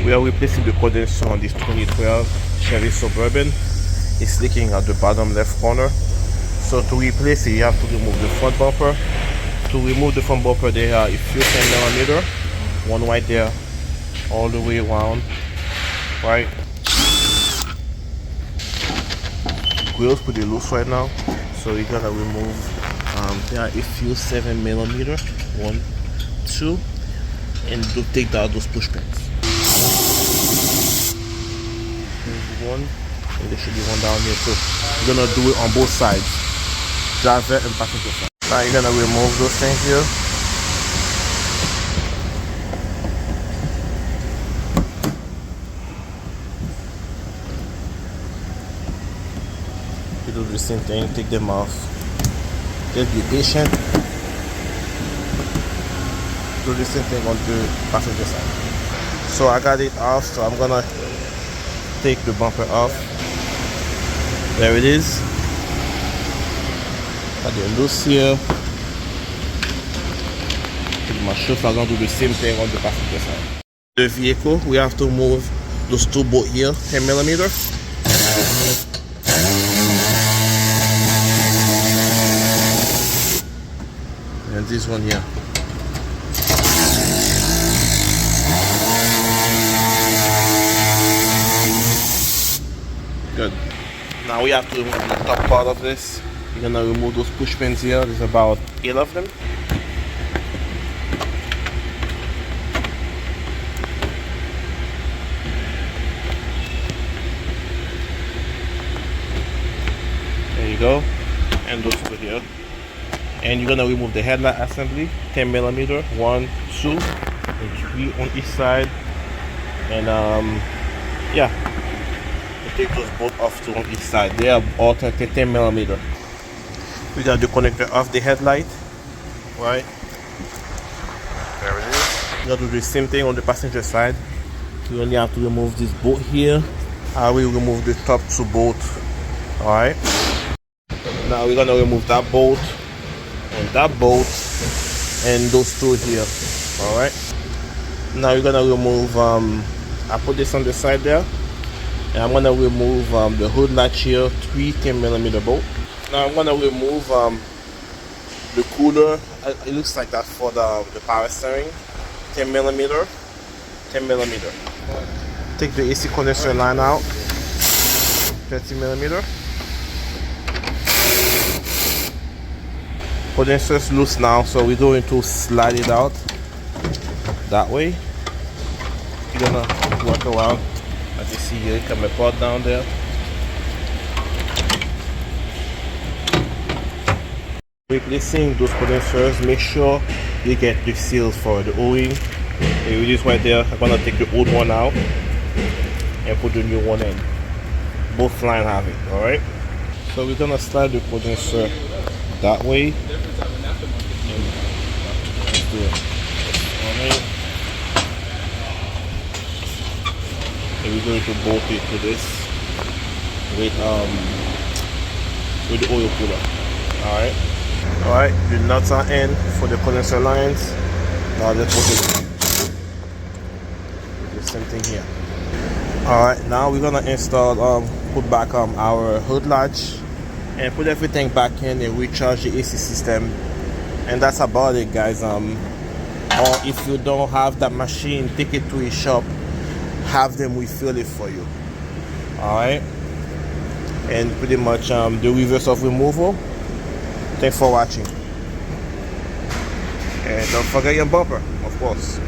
We are replacing the condenser on this 2012 Chevy Suburban. It's leaking at the bottom left corner. So to replace it, you have to remove the front bumper. To remove the front bumper, there are a few 10mm, one right there, all the way around, right? Grill's pretty loose right now, so you're gonna remove. There are a few 7mm, 1, 2, and do take out those push pins. There's one, and there should be one down here too. You're gonna do it on both sides, driver and passenger side. Now you're gonna remove those things here. You do the same thing, take them off. Just be patient. Do the same thing on the passenger side. So I got it off, so I'm gonna take the bumper off. There it is. Got the loose here. Take my chauffeur, I'm gonna do the same thing on the passenger side. The vehicle, we have to move those two bolts here, 10mm. And this one here. Good. Now we have to remove the top part of this. You're gonna remove those push pins here. There's about 8 of them. There you go. And those two here. And you're gonna remove the headlight assembly, 10mm, 1, 2, and 3 on each side. And yeah, you take those both off too on each side. They are all 10mm. We got the connector off the headlight, right? There it is. You gotta do the same thing on the passenger side. You only have to remove this bolt here. I will remove the top two bolts. Alright. Now we're gonna remove that bolt and that bolt and those two here. Alright. Now we're gonna remove I put this on the side there. And I'm gonna remove the hood latch here, 3 10mm bolts. Now I'm gonna remove the cooler. It looks like that for the power steering. 10mm. Take the AC condenser line out. 30mm. Condenser's loose now, so we're going to slide it out that way. You're gonna work around. As you see here, come a part down there. Replacing those condensers, make sure you get the seals for the O-ring. It is right there. I'm gonna take the old one out and put the new one in. Both lines have it, alright? So we're gonna slide the condenser that way. And let's do it. Alright. And we're going to bolt it to this with the oil cooler. Alright. Alright, the nuts are in for the condenser lines. Now let's put it. The same thing here. Alright, now we're gonna install put back our hood latch and put everything back in and recharge the AC system. And that's about it, guys. Or if you don't have that machine, take it to a shop, have them refill it for you. Alright. And pretty much the reverse of removal. Thanks for watching. And don't forget your bumper, of course.